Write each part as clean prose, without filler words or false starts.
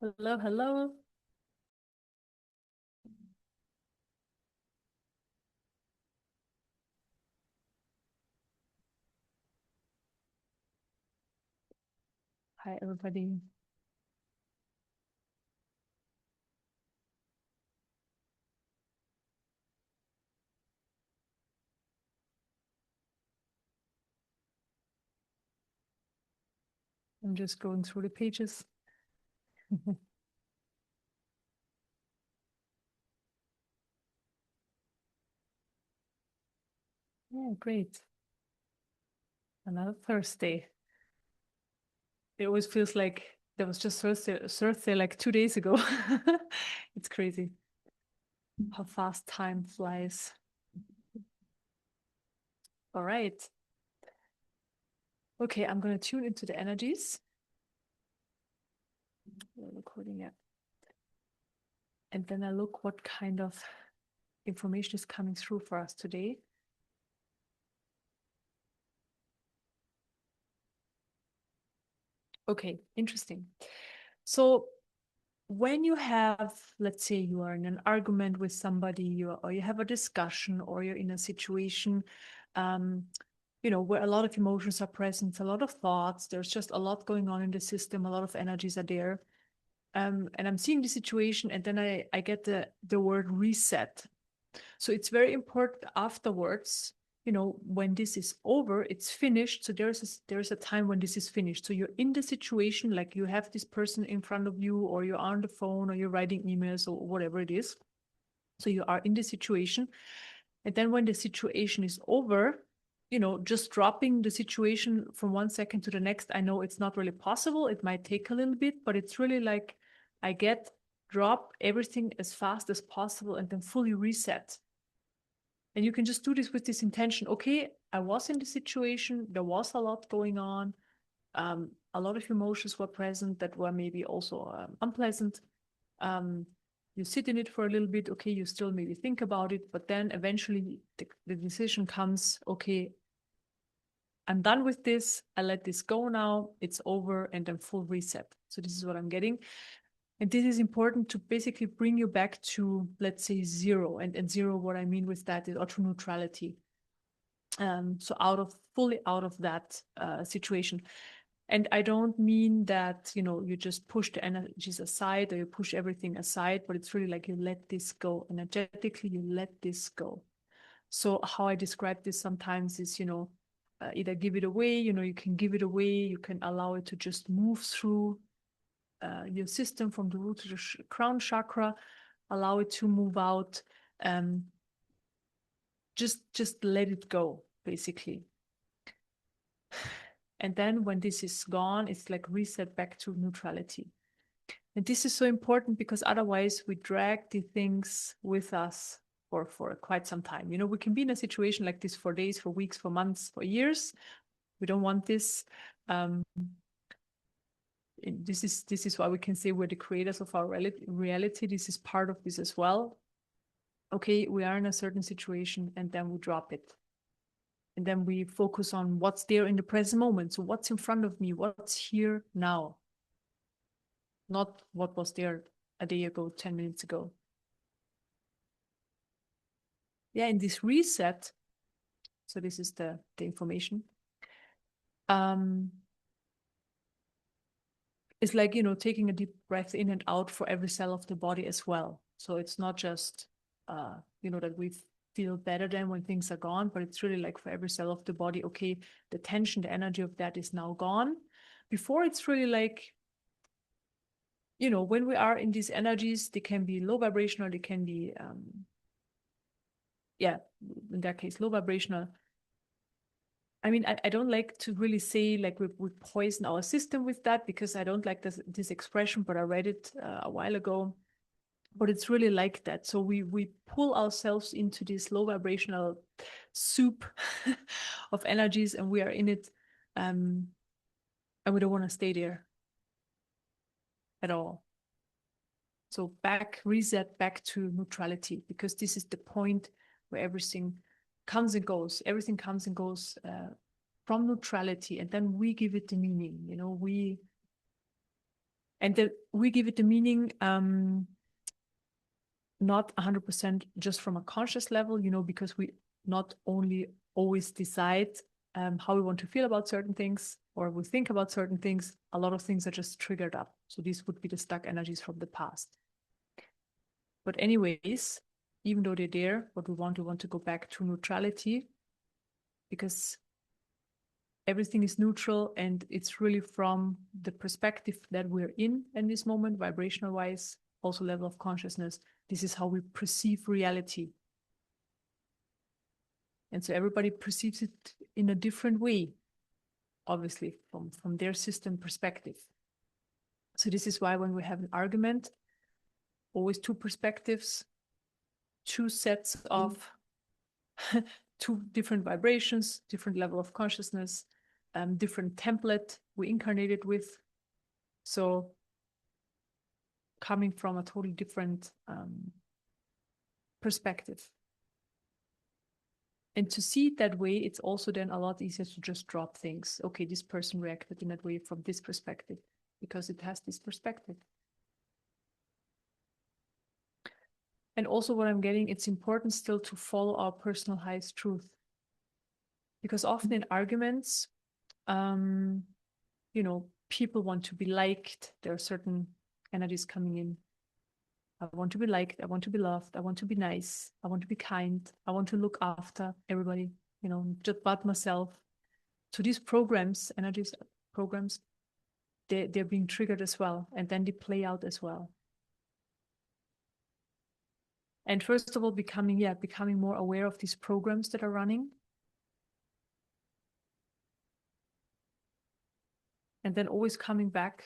Hello, hello. Hi, everybody. I'm just going through the pages. Yeah, great. Another Thursday. It always feels like there was just Thursday like 2 days ago. It's crazy how fast time flies. All right. Okay, I'm going to tune into the energies. We're recording it. And then I look what kind of information is coming through for us today. Okay, interesting. So when you have, let's say you are in an argument with somebody, or you have a discussion, or you're in a situation, um, where a lot of emotions are present, a lot of thoughts, there's just a lot going on in the system, a lot of energies are there. And I'm seeing the situation, and then I get the word reset. So it's very important afterwards, when this is over, it's finished. So there's a time when this is finished. So you're in the situation, like you have this person in front of you, or you're on the phone, or you're writing emails, or whatever it is. So you are in the situation. And then when the situation is over, just dropping the situation from 1 second to the next, I know it's not really possible. It might take a little bit, but it's really like I drop everything as fast as possible and then fully reset. And you can just do this with this intention. Okay, I was in the situation. There was a lot going on. A lot of emotions were present that were maybe also unpleasant. Um, you sit in it for a little bit. Okay, you still maybe think about it, but then eventually the decision comes. Okay, I'm done with this. I let this go now. It's over, and then full reset. So this is what I'm getting. And this is important to basically bring you back to, let's say, zero. And zero, what I mean with that is or to neutrality. So fully out of that situation. And I don't mean that, you just push the energies aside or you push everything aside, but it's really like you let this go energetically, you let this go. So how I describe this sometimes is, either give it away, you can give it away, you can allow it to just move through your system from the root to the crown chakra, allow it to move out. Um, just let it go, basically. And then when this is gone, it's like reset back to neutrality. And this is so important because otherwise we drag the things with us for quite some time. We can be in a situation like this for days, for weeks, for months, for years. We don't want this. Um, this is why we can say we're the creators of our reality. This is part of this as well. Okay, we are in a certain situation and then we drop it. And then we focus on what's there in the present moment. So what's in front of me? What's here now? Not what was there a day ago, 10 minutes ago. Yeah, in this reset, so this is the information. Um, it's like, taking a deep breath in and out for every cell of the body as well. So it's not just, that we feel better than when things are gone, but it's really like for every cell of the body, okay, the tension, the energy of that is now gone. Before it's really like, when we are in these energies, they can be low vibrational, they can be, yeah, in that case, low vibrational. I mean, I don't like to really say like we poison our system with that because I don't like this expression, but I read it a while ago. But it's really like that. So we pull ourselves into this low vibrational soup of energies, and we are in it, and we don't want to stay there at all. So reset back to neutrality, because this is the point where everything comes and goes. Everything comes and goes from neutrality, and then we give it the meaning. And we give it the meaning, not 100% just from a conscious level, because we not only always decide how we want to feel about certain things or we think about certain things, a lot of things are just triggered up. So these would be the stuck energies from the past. But anyways, even though they're there, what we want to go back to neutrality, because everything is neutral and it's really from the perspective that we're in this moment, vibrational wise, also level of consciousness. This is how we perceive reality. And so everybody perceives it in a different way, obviously, from their system perspective. So this is why when we have an argument, always two perspectives, two sets of two different vibrations, different level of consciousness, different template we incarnated with. So coming from a totally different perspective. And to see it that way, it's also then a lot easier to just drop things. Okay, this person reacted in that way from this perspective, because it has this perspective. And also what I'm getting, it's important still to follow our personal highest truth. Because often in arguments, people want to be liked. There are certain energies coming in. I want to be liked. I want to be loved. I want to be nice. I want to be kind. I want to look after everybody, just but myself. So these programs, energies programs, they're being triggered as well. And then they play out as well. And first of all, becoming more aware of these programs that are running. And then always coming back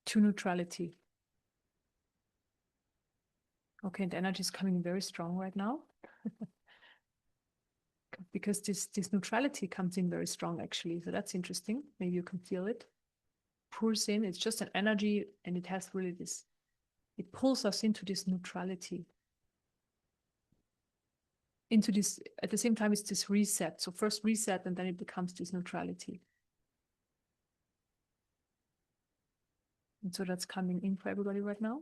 to neutrality. Okay, and the energy is coming very strong right now. Because this neutrality comes in very strong, actually. So that's interesting. Maybe you can feel it. Pours in. It's just an energy, and it has really this, it pulls us into this neutrality. Into this, at the same time, it's this reset. So first reset, and then it becomes this neutrality. And so that's coming in for everybody right now.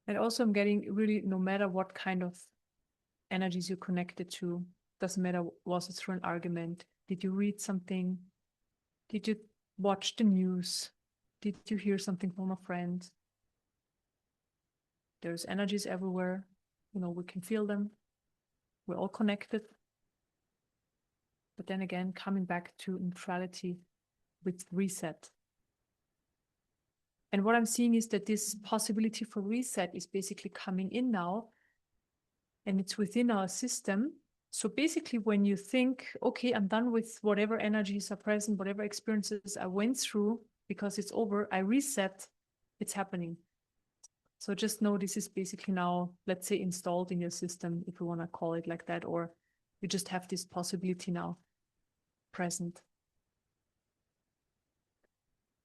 And also I'm getting really, no matter what kind of energies you're connected to, doesn't matter, was it through an argument? Did you read something? Did you watch the news? Did you hear something from a friend? There's energies everywhere. We can feel them. We're all connected. But then again, coming back to neutrality with reset. And what I'm seeing is that this possibility for reset is basically coming in now, and it's within our system. So basically, when you think, okay, I'm done with whatever energies are present, whatever experiences I went through, because it's over, I reset, it's happening. So just know this is basically now, let's say, installed in your system, if you want to call it like that, or you just have this possibility now present.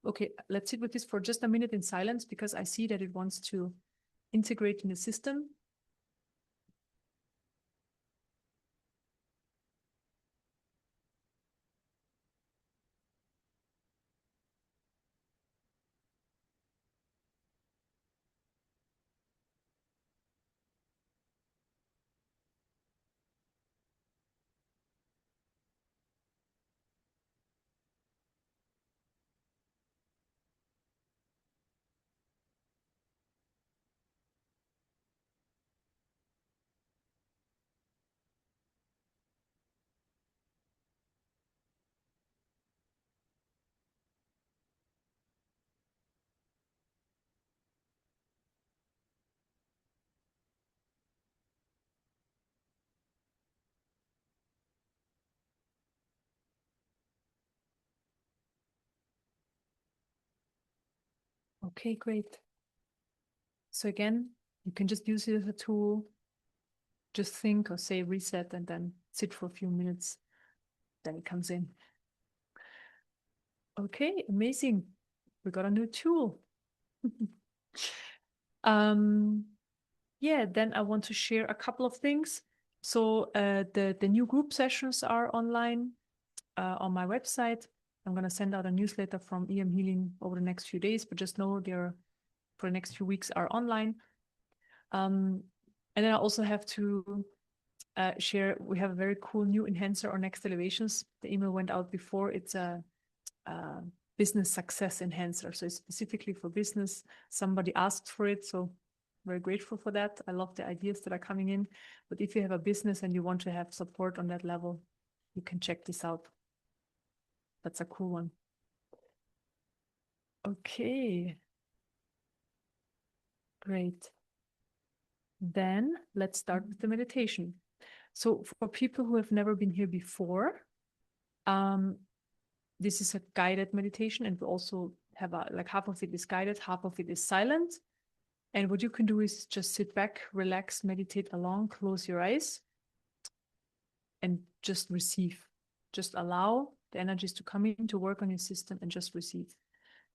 Okay, let's sit with this for just a minute in silence, because I see that it wants to integrate in the system. Okay, great. So again, you can just use it as a tool. Just think or say reset and then sit for a few minutes. Then it comes in. Okay, amazing. We got a new tool. Yeah, then I want to share a couple of things. So the new group sessions are online on my website. I'm going to send out a newsletter from EM Healing over the next few days, but just know they're for the next few weeks are online. And then I also have to share, we have a very cool new enhancer on Next Elevations. The email went out before. It's a business success enhancer. So it's specifically for business. Somebody asked for it. So very grateful for that. I love the ideas that are coming in. But if you have a business and you want to have support on that level, you can check this out. That's a cool one. Okay. Great. Then let's start with the meditation. So for people who have never been here before, this is a guided meditation, and we also have like half of it is guided, half of it is silent. And what you can do is just sit back, relax, meditate along, close your eyes, and just receive. Just allow the energies to come in to work on your system and just receive.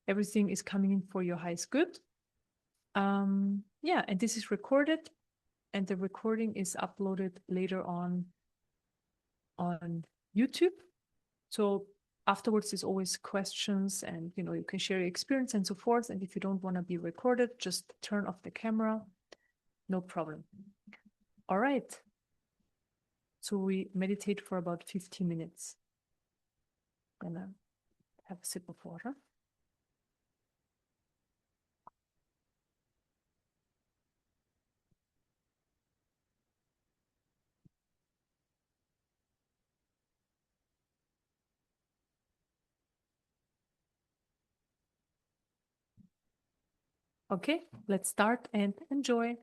Everything is coming in for your highest good. Yeah, and this is recorded, and the recording is uploaded later on YouTube. So afterwards, there's always questions, and you can share your experience and so forth. And if you don't want to be recorded, just turn off the camera. No problem. All right. So we meditate for about 15 minutes. I'm gonna have a sip of water. Okay, let's start and enjoy.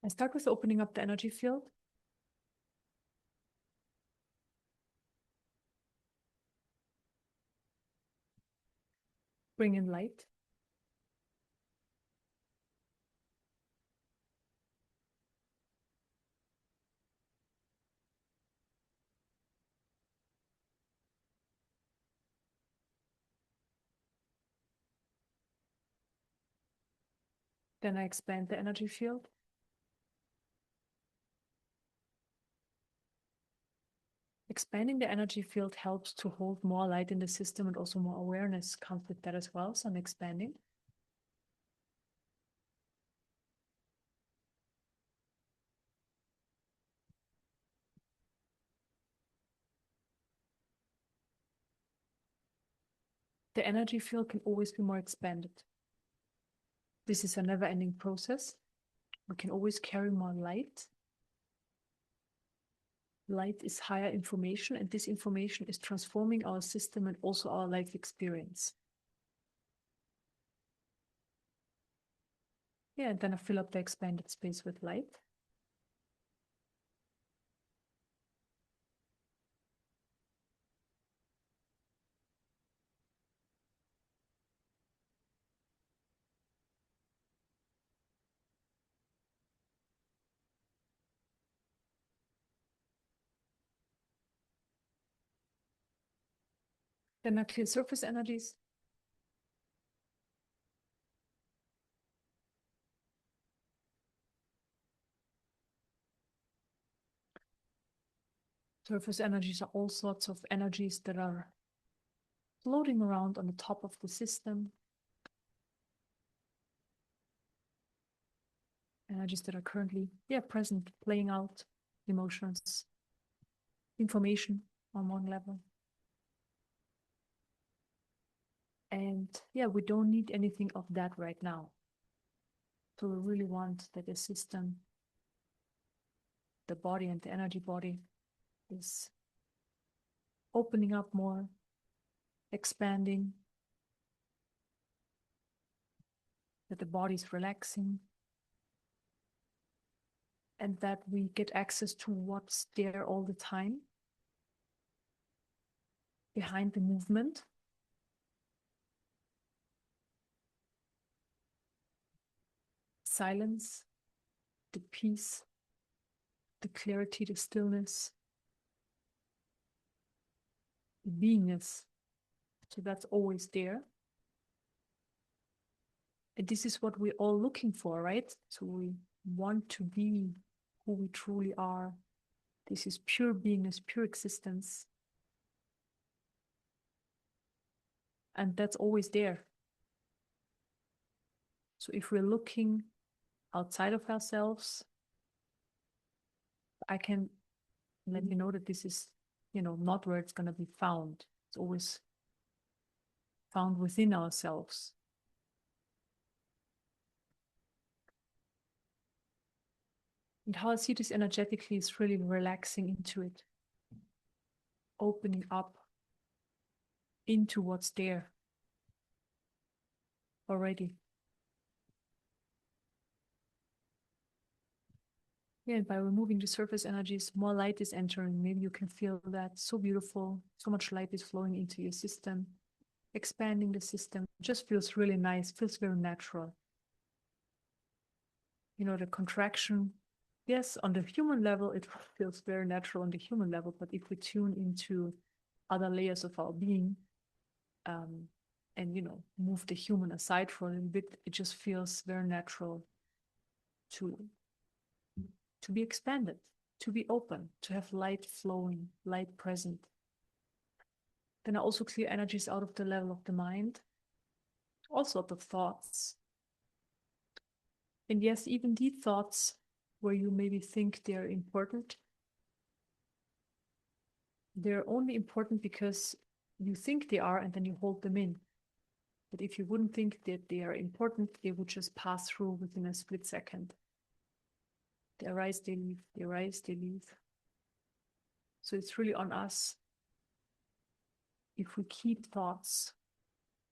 I start with opening up the energy field. Bring in light. Then I expand the energy field. Expanding the energy field helps to hold more light in the system, and also more awareness comes with that as well. So I'm expanding. The energy field can always be more expanded. This is a never-ending process. We can always carry more light. Light is higher information, and this information is transforming our system and also our life experience. Yeah, and then I fill up the expanded space with light. Then I clear surface energies. Surface energies are all sorts of energies that are floating around on the top of the system. Energies that are currently, present, playing out emotions, information on one level. And we don't need anything of that right now. So we really want that the system, the body and the energy body, is opening up more, expanding, that the body is relaxing, and that we get access to what's there all the time behind the movement. Silence, the peace, the clarity, the stillness, the beingness. So that's always there. And this is what we're all looking for, right? So we want to be who we truly are. This is pure beingness, pure existence. And that's always there. So if we're looking outside of ourselves, I can let you know that this is, not where it's going to be found. It's always found within ourselves. And how I see this energetically is really relaxing into it, opening up into what's there already. And by removing the surface energies, more light is entering. Maybe you can feel that so beautiful. So much light is flowing into your system, expanding the system. It just feels really nice, feels very natural. The contraction, yes, on the human level, it feels very natural on the human level. But if we tune into other layers of our being, and move the human aside for a little bit, it just feels very natural to be expanded, to be open, to have light flowing, light present. Then I also clear energies out of the level of the mind, all sorts of thoughts. And yes, even the thoughts where you maybe think they're important, they're only important because you think they are and then you hold them in. But if you wouldn't think that they are important, they would just pass through within a split second. They arise, they leave, they arise, they leave. So it's really on us. If we keep thoughts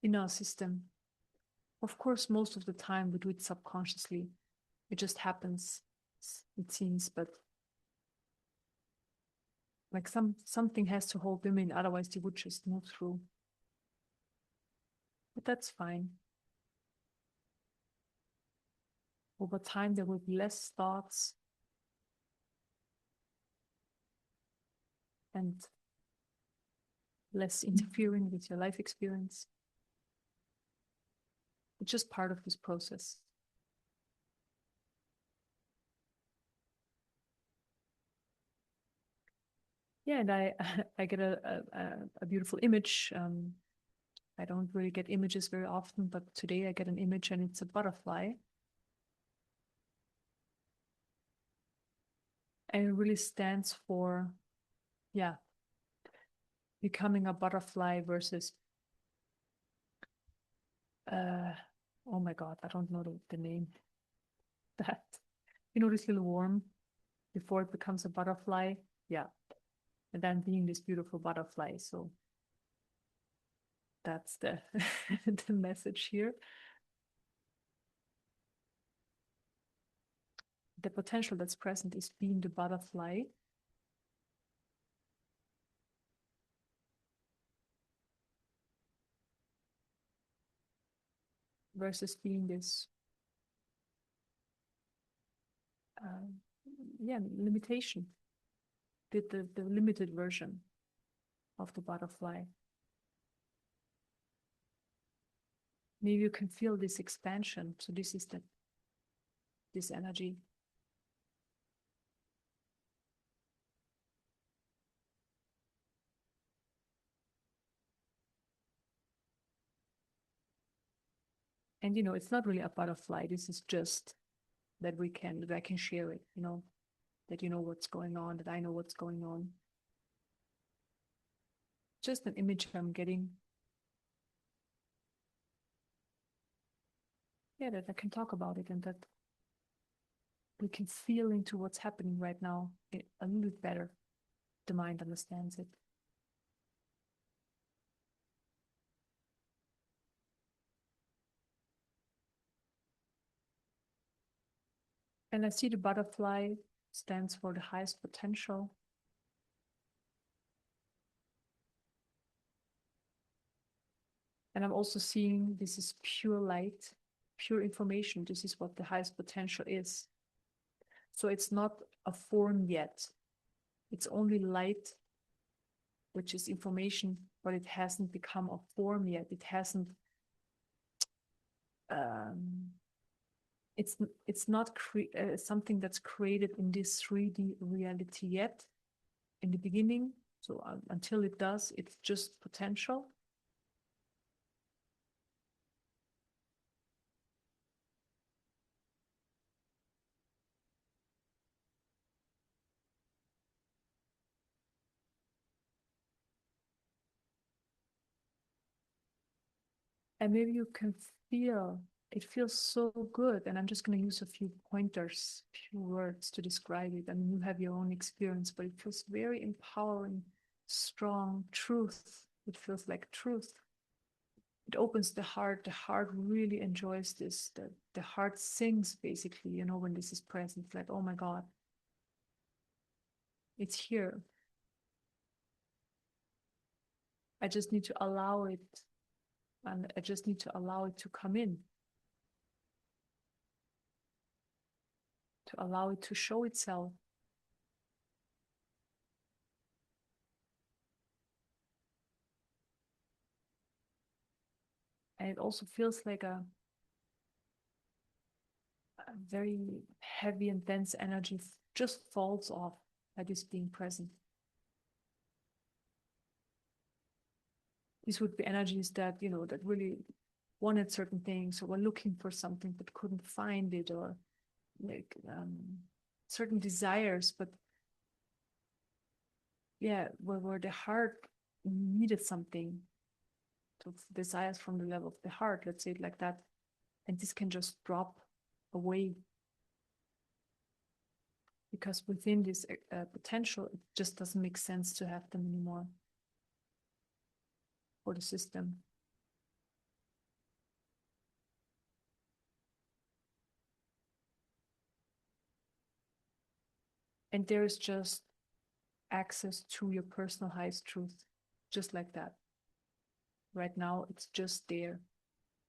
in our system, of course, most of the time we do it subconsciously. It just happens, it seems, but like something has to hold them in, otherwise they would just move through. But that's fine. Over time, there will be less thoughts and less interfering with your life experience. It's just part of this process. Yeah, and I get a beautiful image. I don't really get images very often, but today I get an image and it's a butterfly. And it really stands for, becoming a butterfly versus, oh my God, I don't know the name. That, this little worm before it becomes a butterfly. Yeah. And then being this beautiful butterfly. So that's the, the message here. The potential that's present is being the butterfly. Versus being this, limitation, the limited version of the butterfly. Maybe you can feel this expansion. So this is this energy. And it's not really a butterfly. This is just that I can share it, that what's going on, that I know what's going on. Just an image I'm getting. Yeah, that I can talk about it and that we can feel into what's happening right now a little bit better. The mind understands it. And I see the butterfly stands for the highest potential. And I'm also seeing this is pure light, pure information. This is what the highest potential is. So it's not a form yet. It's only light, which is information, but it hasn't become a form yet. It hasn't, it's not something that's created in this 3D reality yet in the beginning. So until it does, it's just potential. And maybe you can feel, it feels so good. And I'm just going to use a few pointers, few words to describe it. I mean, you have your own experience, but it feels very empowering, strong truth. It feels like truth. It opens the heart. The heart really enjoys this. The heart sings basically, when this is present. It's like, oh my God, it's here. I just need to allow it. And I just need to allow it to come in. To allow it to show itself. And it also feels like a very heavy and dense energy just falls off by this being present. These would be energies that, that really wanted certain things or were looking for something but couldn't find it, or like certain desires, but yeah, where the heart needed something, to desires from the level of the heart, let's say it like that, and this can just drop away because within this potential, it just doesn't make sense to have them anymore for the system. And there is just access to your personal highest truth, just like that. Right now, it's just there.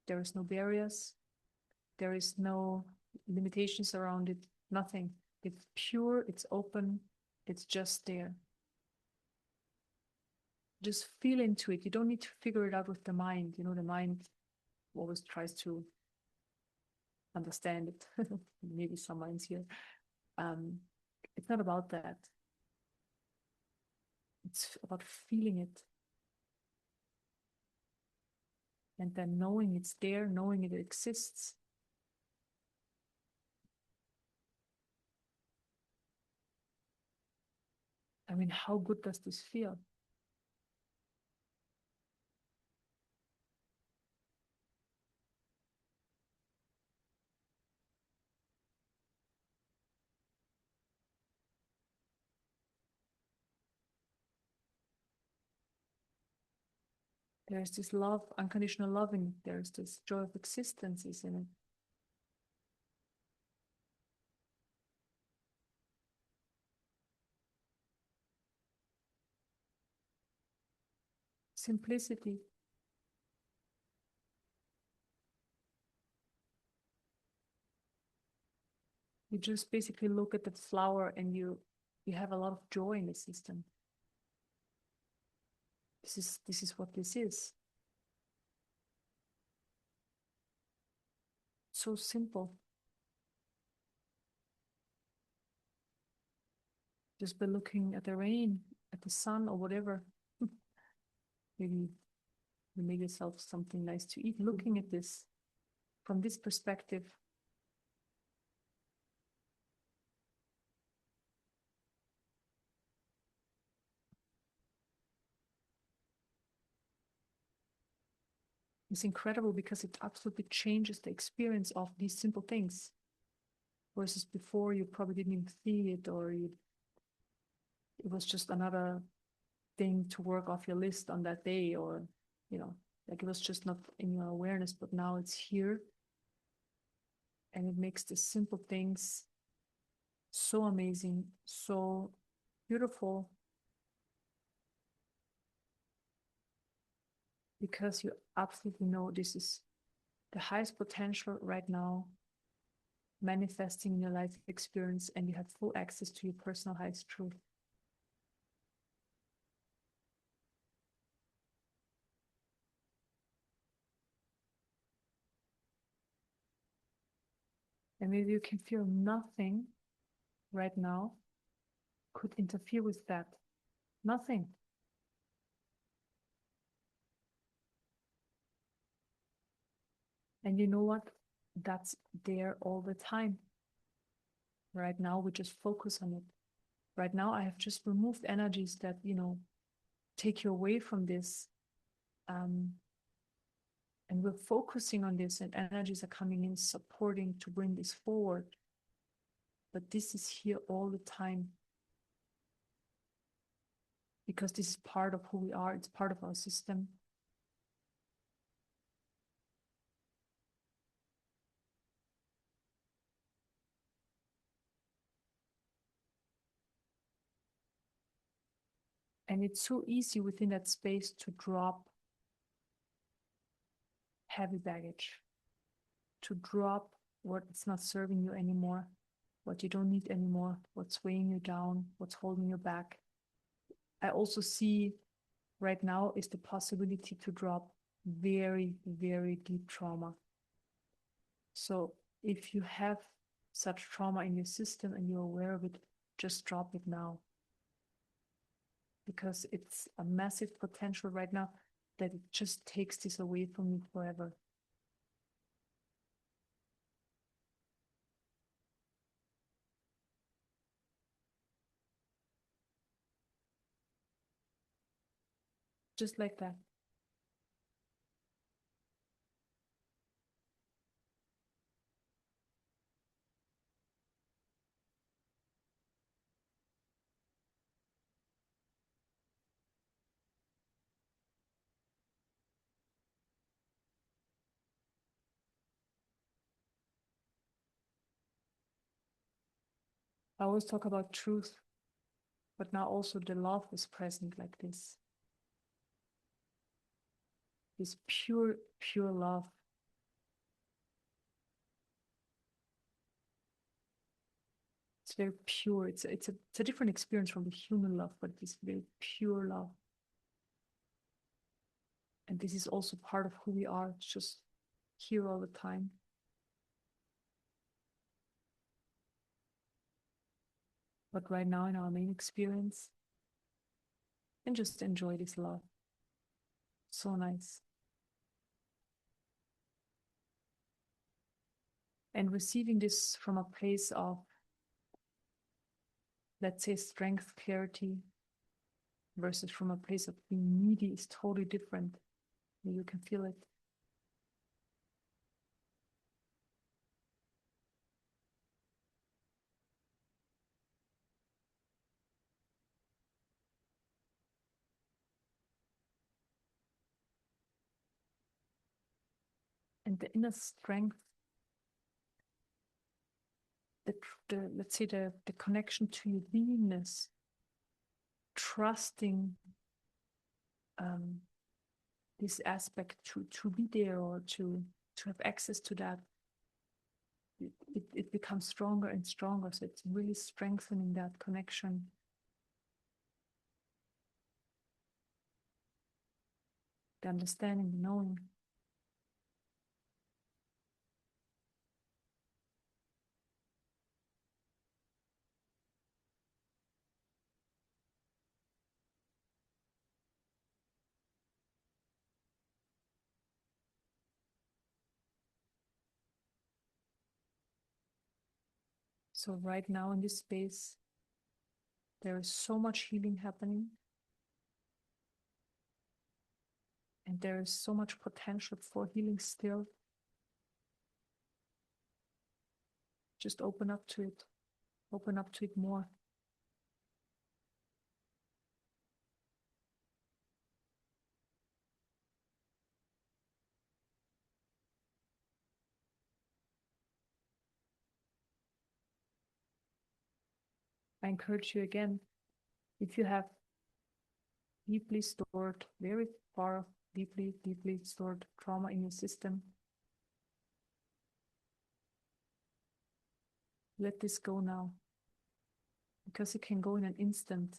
There is no barriers. There is no limitations around it, nothing. It's pure, it's open, it's just there. Just feel into it. You don't need to figure it out with the mind. The mind always tries to understand it. Maybe some minds here. It's not about that. It's about feeling it. And then knowing it's there, knowing it exists. I mean, how good does this feel? There's this love, unconditional loving. There's this joy of existence is in it. Simplicity. You just basically look at the flower and you have a lot of joy in the system. This is what this is. So simple. Just by looking at the rain, at the sun, or whatever. Maybe you make yourself something nice to eat looking at this. from this perspective, is incredible because it absolutely changes the experience of these simple things. Versus before, you probably didn't even see it, or it was just another thing to work off your list on that day, or, like it was just not in your awareness, but now it's here. And it makes the simple things so amazing, so beautiful, because you absolutely know this is the highest potential right now manifesting in your life experience, and you have full access to your personal highest truth. And maybe you can feel nothing right now could interfere with that. Nothing. And you know what? That's there all the time. Right now, we just focus on it. Right now, I have just removed energies that, take you away from this. And we're focusing on this, and energies are coming in, supporting to bring this forward. But this is here all the time, because this is part of who we are. It's part of our system. And it's so easy within that space to drop heavy baggage, to drop what's not serving you anymore, what you don't need anymore, what's weighing you down, what's holding you back. I also see right now is the possibility to drop very, very deep trauma. So if you have such trauma in your system and you're aware of it, just drop it now. Because it's a massive potential right now that it just takes this away from you forever. Just like that. I always talk about truth, but now also the love is present like this. This pure, pure love. It's very pure. It's a different experience from the human love, but it's very pure love. And this is also part of who we are. It's just here all the time. But right now in our main experience, and just enjoy this love. So nice. And receiving this from a place of, let's say, strength, clarity, versus from a place of being needy is totally different. You can feel it. And the inner strength, the let's say the connection to your beingness, trusting this aspect to be there, or to have access to that, it becomes stronger and stronger. So it's really strengthening that connection. The understanding, the knowing. So right now in this space, there is so much healing happening. And there is so much potential for healing still. Just open up to it. Open up to it more. I encourage you again, if you have deeply stored, very far, deeply stored trauma in your system, let this go now. Because it can go in an instant.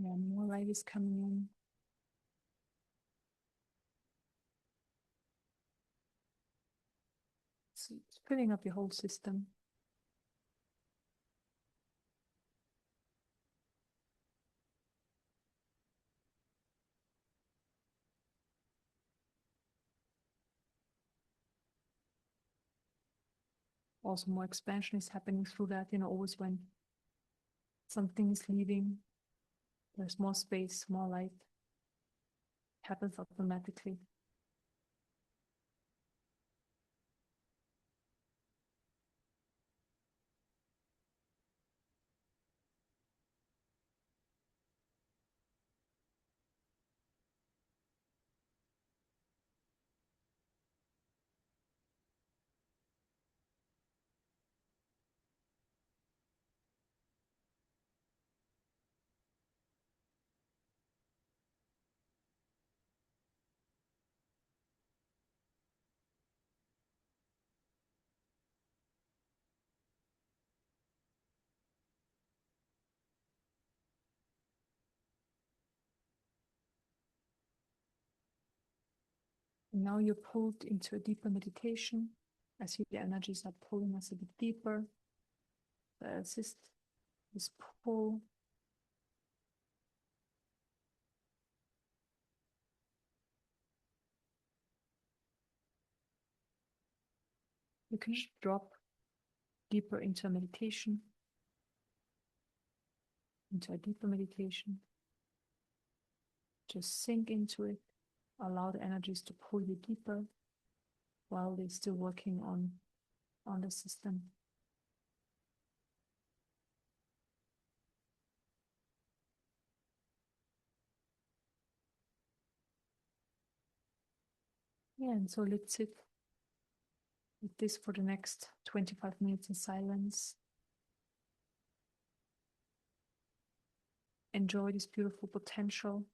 Yeah, more light is coming in. It's filling up your whole system. Also, more expansion is happening through that. Always when something is leaving, there's more space, more light. It happens automatically. And now you're pulled into a deeper meditation. I see the energies are pulling us a bit deeper. Assist this pull. You can just drop deeper into a meditation, into a deeper meditation. Just sink into it. Allow the energies to pull you deeper while they're still working on the system. Yeah, and so let's sit with this for the next 25 minutes in silence. Enjoy this beautiful potential.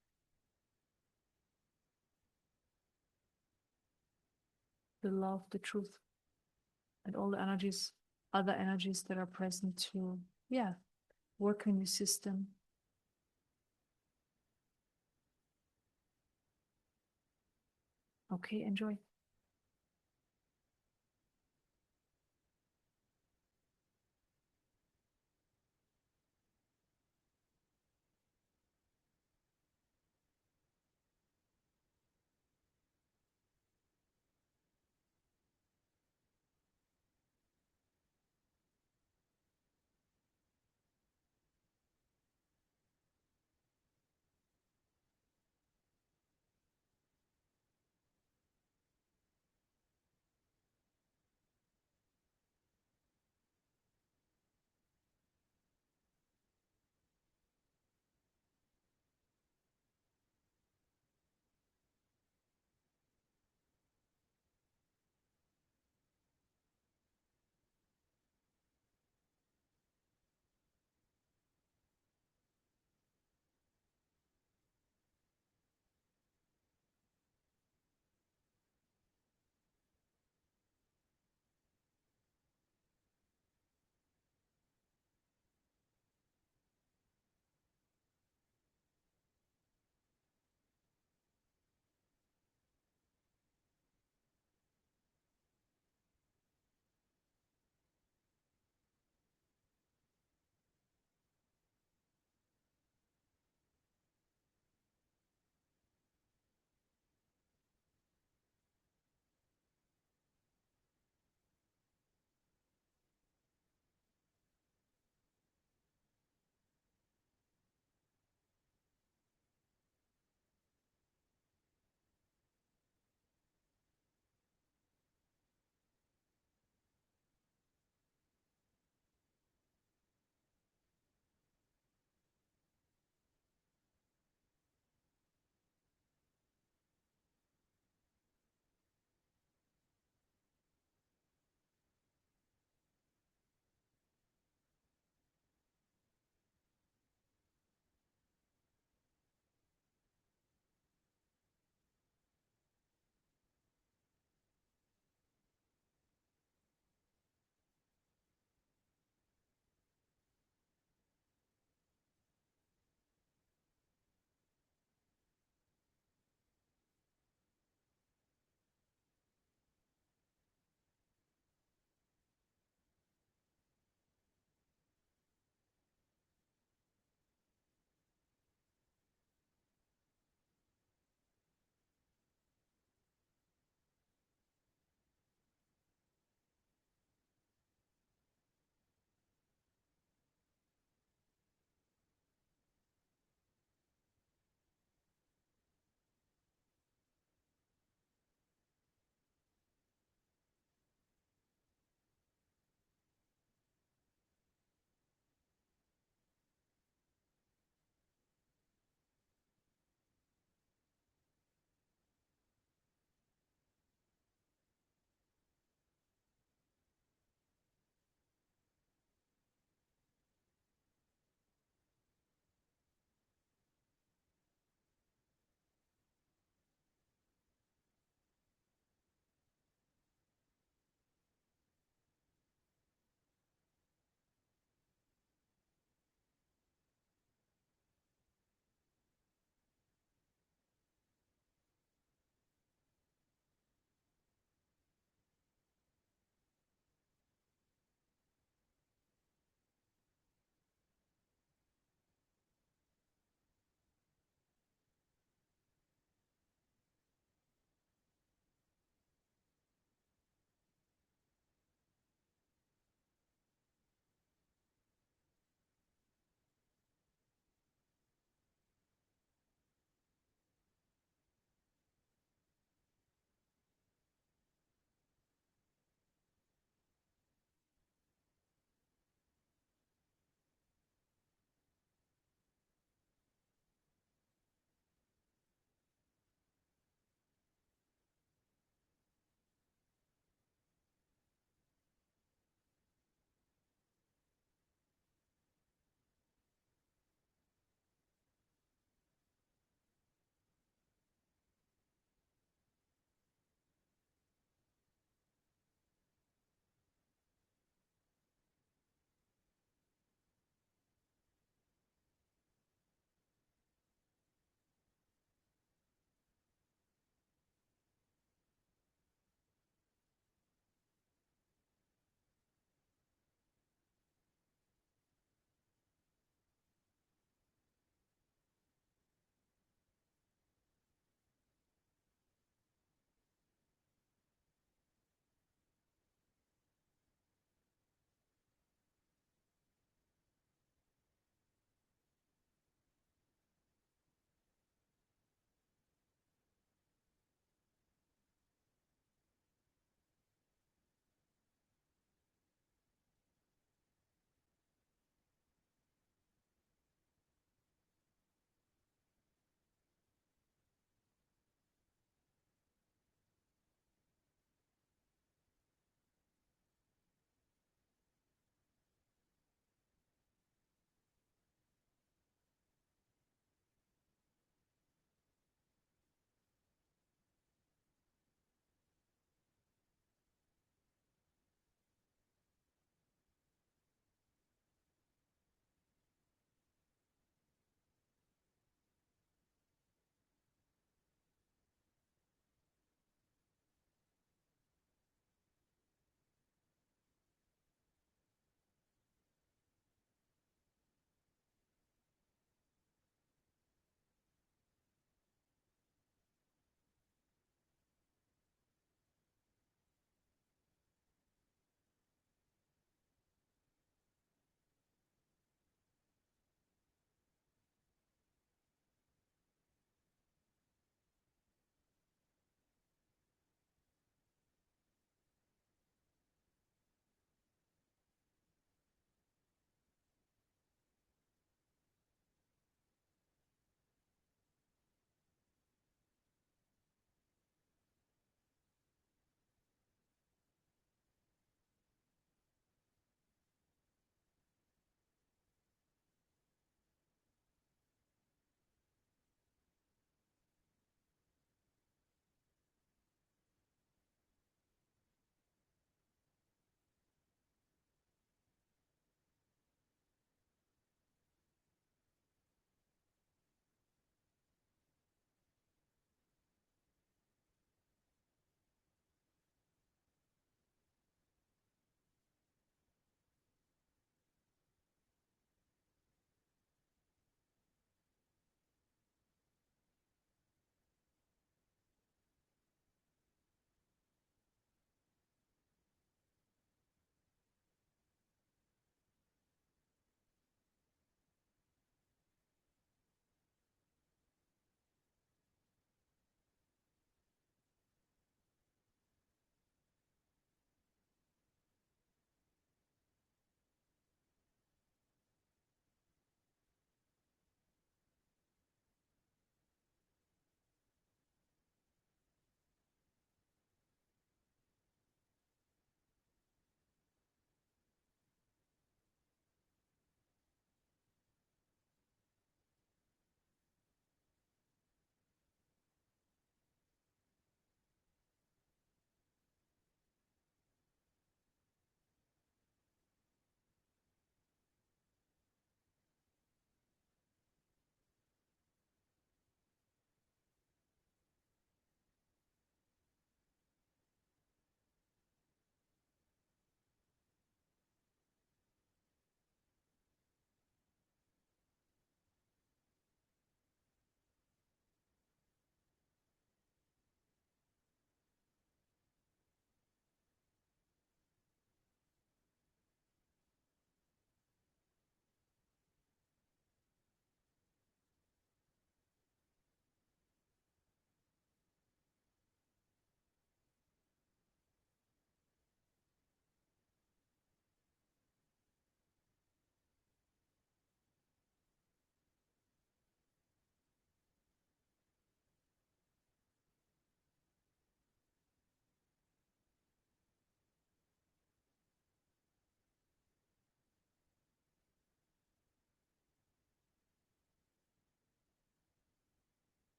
The love, the truth, and all the energies, other energies that are present to, work in your system. Okay, enjoy.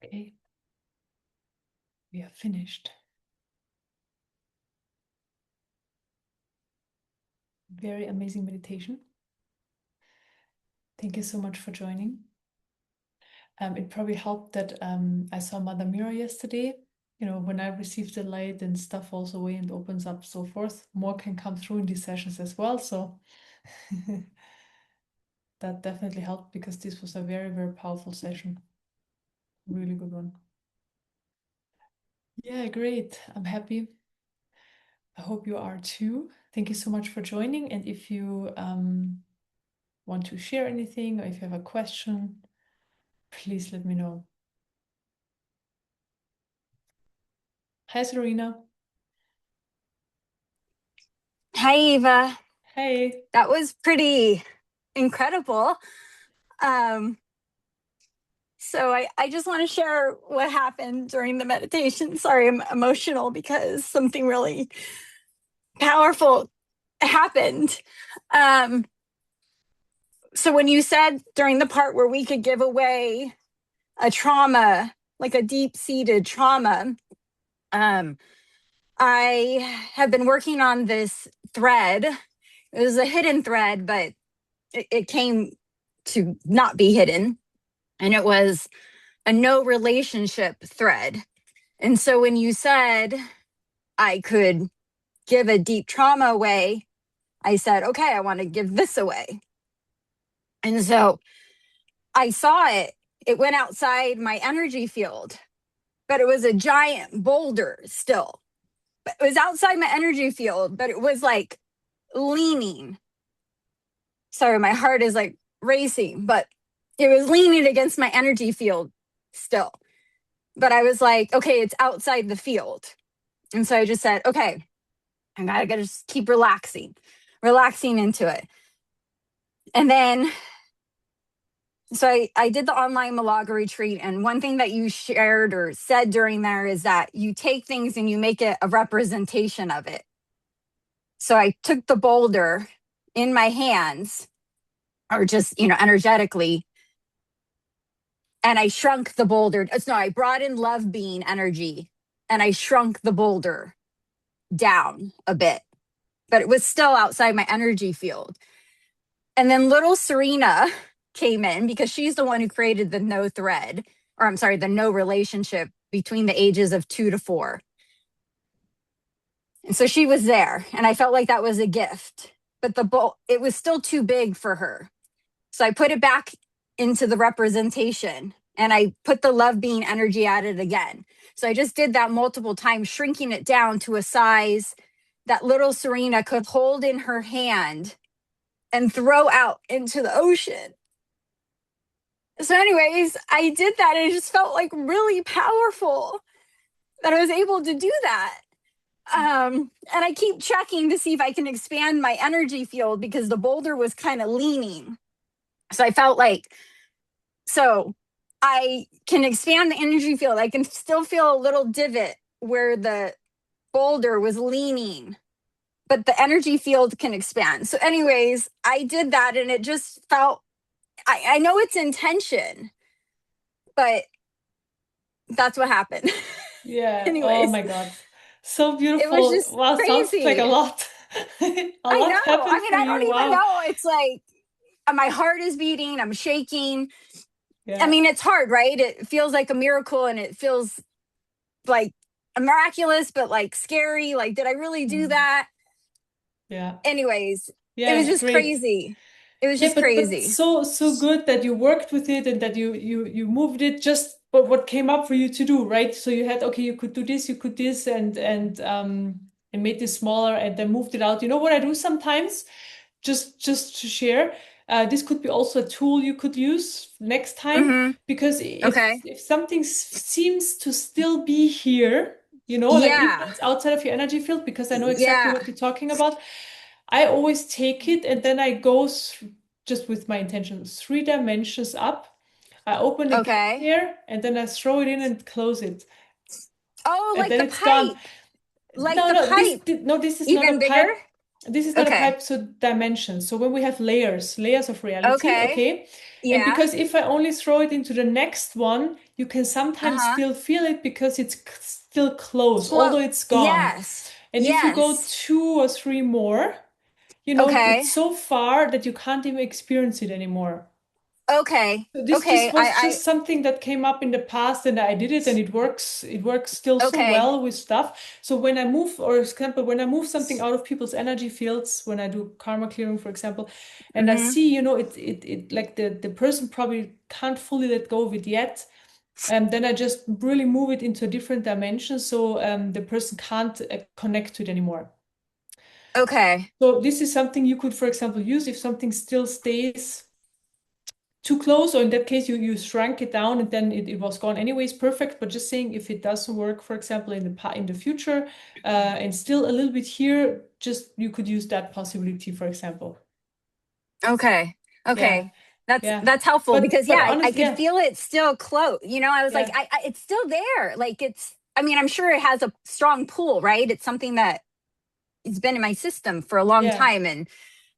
Okay, we are finished. Very amazing meditation. Thank you so much for joining. It probably helped that I saw Mother Mirror yesterday. You know, when I receive the light and stuff falls away and opens up, so forth, more can come through in these sessions as well. So that definitely helped because this was a very, very powerful session. Really good one. Yeah, great. I'm happy. I hope you are too. Thank you so much for joining. And if you want to share anything or if you have a question, please let me know. Hi, Serena. Hi, Eva. Hey. That was pretty incredible. Um, so I just want to share what happened during the meditation. Sorry, I'm emotional because something really powerful happened. Um, so when you said during the part where we could give away a trauma, like a deep-seated trauma, I have been working on this thread. It was a hidden thread, but it came to not be hidden. And it was a no relationship thread. And so when you said I could give a deep trauma away, I said, okay, I want to give this away. And so I saw it. It went outside my energy field, but it was a giant boulder still. But it was outside my energy field, but it was like leaning. Sorry, my heart is like racing, but it was leaning against my energy field still. But I was like, okay, it's outside the field. And so I just said, okay, I gotta just keep relaxing into it. And then, so I did the online Malaga retreat. And one thing that you shared or said during there is that you take things and you make it a representation of it. So I took the boulder in my hands, or just, energetically, and I shrunk the boulder. No, I brought in love being energy and I shrunk the boulder down a bit, but it was still outside my energy field. And then little Serena came in because she's the one who created the no thread, or I'm sorry, the no relationship between the ages of 2 to 4. And so she was there, and I felt like that was a gift, but it was still too big for her. So I put it back into the representation and I put the love being energy at it again. So I just did that multiple times, shrinking it down to a size that little Serena could hold in her hand and throw out into the ocean. So, anyways, I did that and it just felt like really powerful that I was able to do that. And I keep checking to see if I can expand my energy field because the boulder was kind of leaning. So I felt like, so I can expand the energy field. I can still feel a little divot where the boulder was leaning, but the energy field can expand. So, anyways, I did that and it just felt, I know it's intention, but that's what happened. Yeah. Oh Anyways, my God. So it was beautiful. just Wow, sounds like a crazy. lot. A I lot know. I happened mean, for I you. don't even Wow. know. It's like my heart is beating, I'm shaking. I Yeah. mean, it's hard, right? It feels like a miracle and it feels like a miraculous, but like scary. Like, did I really do Mm. that? Yeah. Anyways, it was Yeah, just great. crazy. It was Yeah, just but crazy. so good that you worked with it and that you moved it just but what came up for you to do, right? So you had, okay, you could do this, you could this and made this smaller and then moved it out. You know what I do sometimes? Just to share, this could be also a tool you could use next time Mm-hmm. because Okay. if something seems to still be here, you know, like even though Yeah. it's outside of your energy field, because I know exactly Yeah. what you're talking about, I always take it and then I go just with my intention, 3 dimensions up. I open a gap Okay. there and then I throw it in and close it. Oh, And like then the it's gone. pipe. Like No, the no, pipe. no, this is not a Even bigger? pipe. This is not a Okay. pipe, so dimensions. So when we have layers of reality, Okay. okay? And Yeah. because if I only throw it into the next one, you can sometimes Uh-huh. still feel it because it's still close, Float. although it's gone. Yes. And if you go Yes. 2 or 3 more, Okay. it's so far that you can't even experience it anymore. Okay. So this Okay. was just something that came up in the past and I did it and it works still so Okay. well with stuff. So when I move, or example, when I move something out of people's energy fields, when I do karma clearing, for example, and I Mm-hmm. see, it like the person probably can't fully let go of it yet. Then I just really move it into a different dimension so the person can't connect to it anymore. Okay. So this is something you could, for example, use if something still stays too close, or in that case you shrank it down and then it was gone anyways, perfect. But just saying, if it doesn't work, for example, in the future, and still a little bit here, just you could use that possibility, for example. Okay. Yeah, Okay. yeah. That's helpful because But yeah, I honest, could yeah, feel it still close. I was like, yeah, it's still there. Like I mean, I'm sure it has a strong pull, right? It's something that it's been in my system for a long yeah. time.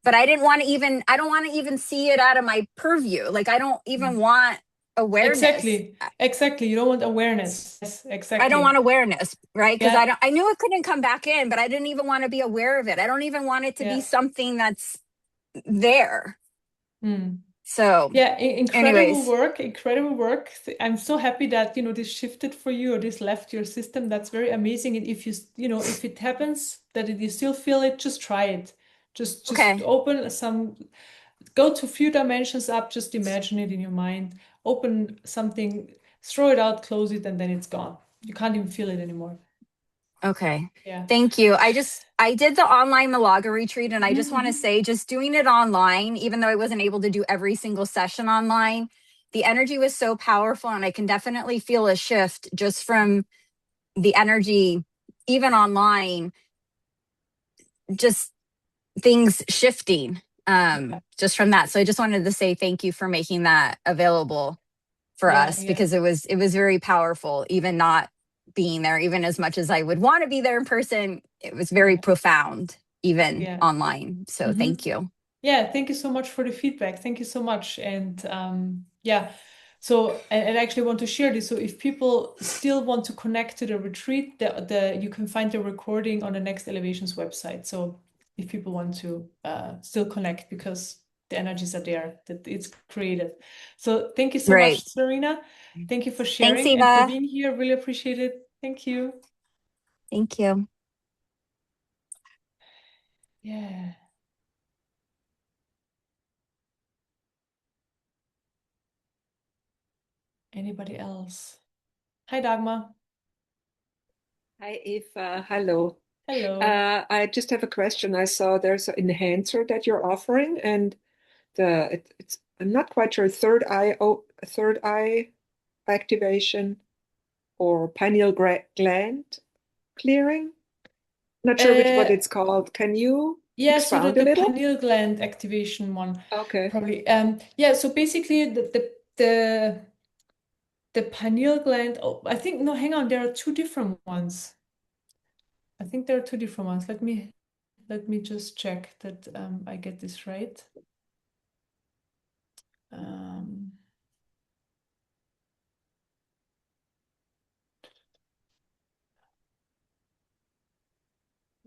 But I don't want to even see it out of my purview. Like I don't Mm. even want awareness. Exactly. You don't want awareness. Yes, I don't want exactly. awareness, right? Because Yeah, I knew it couldn't come back in, but I didn't even want to be aware of it. I don't even want it to be yeah. something that's there. Mm. So, Yeah, incredible anyways, work, incredible work. I'm so happy that, this shifted for you, or this left your system. That's very amazing. And if if it happens that you still feel it, just try it. Just okay. open go to few dimensions up, just imagine it in your mind, open something, throw it out, close it, and then it's gone. You can't even feel it anymore. Okay. Yeah. Thank you. I did the online Malaga retreat and I just want to Mm-hmm. say just doing it online, even though I wasn't able to do every single session online, the energy was so powerful and I can definitely feel a shift just from the energy even online, just things shifting just from that. So I just wanted to say thank you for making that available for Yeah, us yeah. because it was very powerful even not being there, even as much as I would want to be there in person. It was very Yeah. profound even Yeah. online, so Mm-hmm. thank you. Yeah, thank you so much for the feedback. Thank you so much. And yeah, so and I actually want to share this. So if people still want to connect to the retreat, the you can find the recording on the Next Elevations website. So if people want to still connect, because the energies are there, that it's created. So thank you so Right. much, Serena. Thank you for Thanks, sharing and for Eva. being here. Really appreciate it. Thank you. Thank you. Yeah. Anybody else? Hi, Dagmar. Hi, Eva. Hello. Hello. I just have a question. I saw there's an enhancer that you're offering, and it's I'm not quite sure, third eye activation or pineal gland clearing. Not sure which what Uh, it's called. Can you Yeah, so expound a the little? pineal gland activation one, Okay. probably. Yeah, so basically the pineal gland. Oh, I think no, hang on, there are two different ones. I think there are two different ones. Let me just check that I get this right. Um,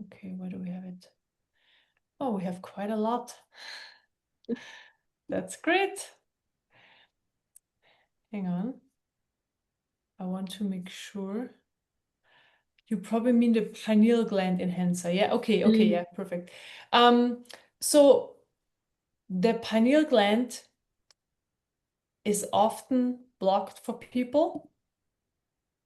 okay, where do we have it? Oh, we have quite a lot. That's great. Hang on. I want to make sure. You probably mean the pineal gland enhancer. Yeah, okay, Mm. yeah, perfect. So the pineal gland is often blocked for people,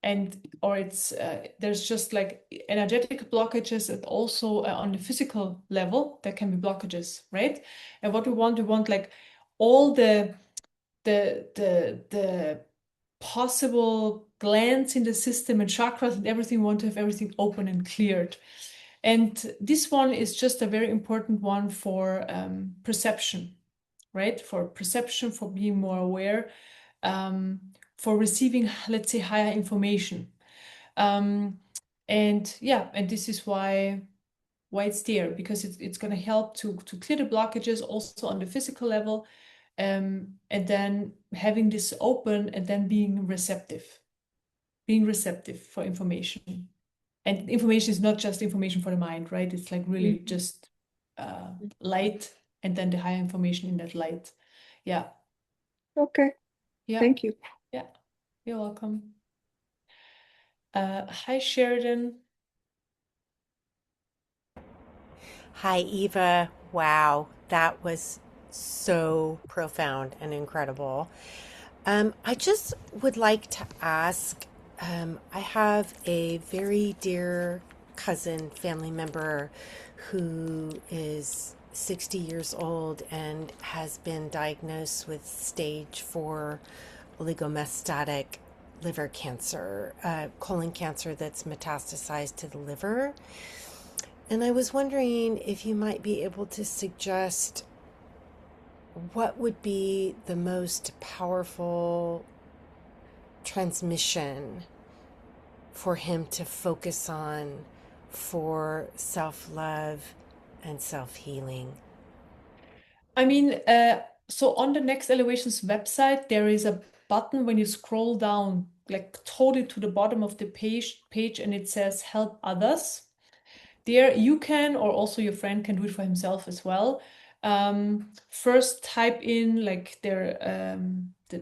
and or it's there's just like energetic blockages, and also on the physical level there can be blockages, right? And what we want like all the possible glands in the system and chakras and everything, we want to have everything open and cleared. And this one is just a very important one for perception, right? For perception, for being more aware, for receiving, let's say, higher information. Um, and yeah, and this is why why it's there, because it's going to help to clear the blockages also on the physical level, and then having this open and then being receptive for information. And information is not just information for the mind, right? It's like really just light, and then the higher information in that light. Yeah. Okay. Yeah. Thank you. Yeah. You're welcome. Hi, Sheridan. Hi, Eva. Wow, that was so profound and incredible. I just would like to ask, I have a very dear cousin, family member who is 60 years old and has been diagnosed with stage 4 oligometastatic liver cancer, colon cancer that's metastasized to the liver. And I was wondering if you might be able to suggest what would be the most powerful transmission for him to focus on for self-love and self-healing. I mean, so on the Next Elevations website, there is a button when you scroll down, like totally to the bottom of the page, and it says Help Others. There you can, or also your friend can do it for himself as well. First type in like the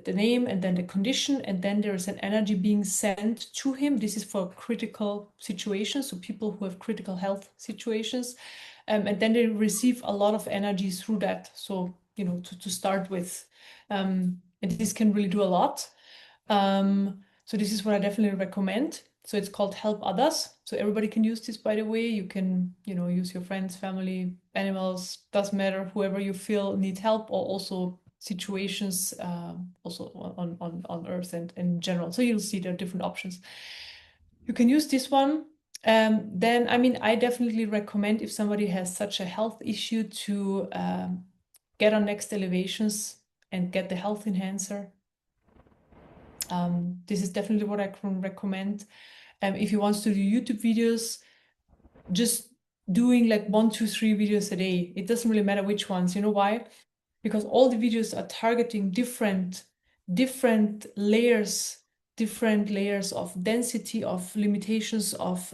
name and then the condition, and then there is an energy being sent to him. This is for critical situations, so people who have critical health situations. And then they receive a lot of energy through that. So, to start with. And this can really do a lot. So this is what I definitely recommend. So it's called Help Others. So everybody can use this, by the way. You can, use your friends, family, animals, doesn't matter, whoever you feel need help, or also situations, also on Earth and in general. So you'll see there are different options. You can use this one. Then, I mean, I definitely recommend, if somebody has such a health issue, to get on Next Elevations and get the health enhancer. This is definitely what I can recommend. If you want to do YouTube videos, just doing like 1, 2, 3 videos a day. It doesn't really matter which ones. You know why? Because all the videos are targeting different layers, of density, of limitations, of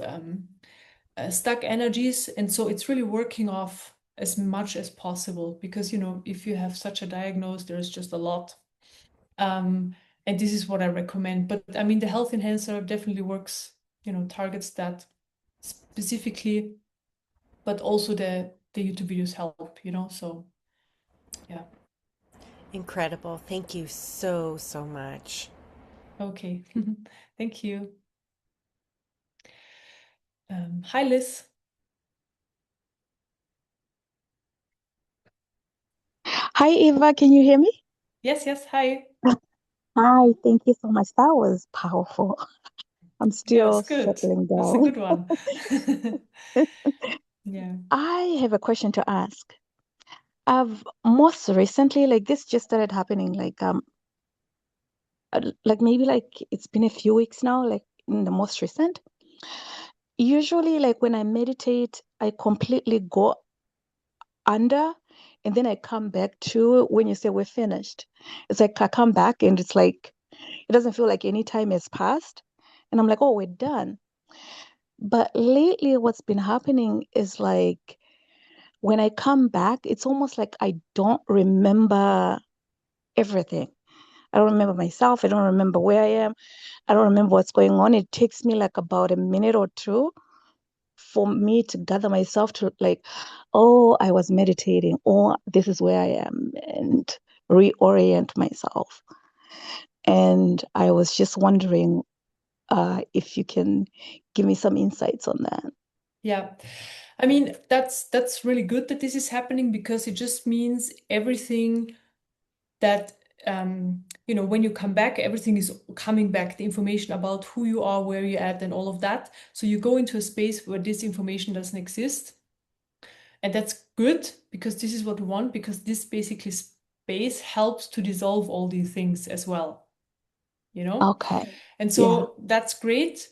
stuck energies. And so it's really working off as much as possible, because, if you have such a diagnosis, there's just a lot. And this is what I recommend. But I mean, the health enhancer definitely works, targets that specifically, but also the YouTube videos help, so yeah. Incredible. Thank you so, so much. Okay. Thank you. Hi, Liz. Hi, Eva. Can you hear me? Yes, hi. Hi, thank you so much. That was powerful. I'm Yeah, it's still good. settling That's a down. good one. Yeah. I have a question to ask. I've most recently, like this just started happening, like maybe like it's been a few weeks now, like in the most recent. Usually, like when I meditate, I completely go under and then I come back to when you say we're finished. It's like I come back and it's like it doesn't feel like any time has passed. And I'm like, oh, we're done. But lately, what's been happening is like when I come back, it's almost like I don't remember everything. I don't remember myself. I don't remember where I am. I don't remember what's going on. It takes me like about a minute or two for me to gather myself to like, oh, I was meditating, or this is where I am, and reorient myself. And I was just wondering if you can give me some insights on that. Yeah. I mean, that's really good that this is happening, because it just means everything that when you come back, everything is coming back, the information about who you are, where you're at, and all of that. So you go into a space where this information doesn't exist. And that's good, because this is what we want, because this basically space helps to dissolve all these things as well. Okay. And Yeah. so that's great.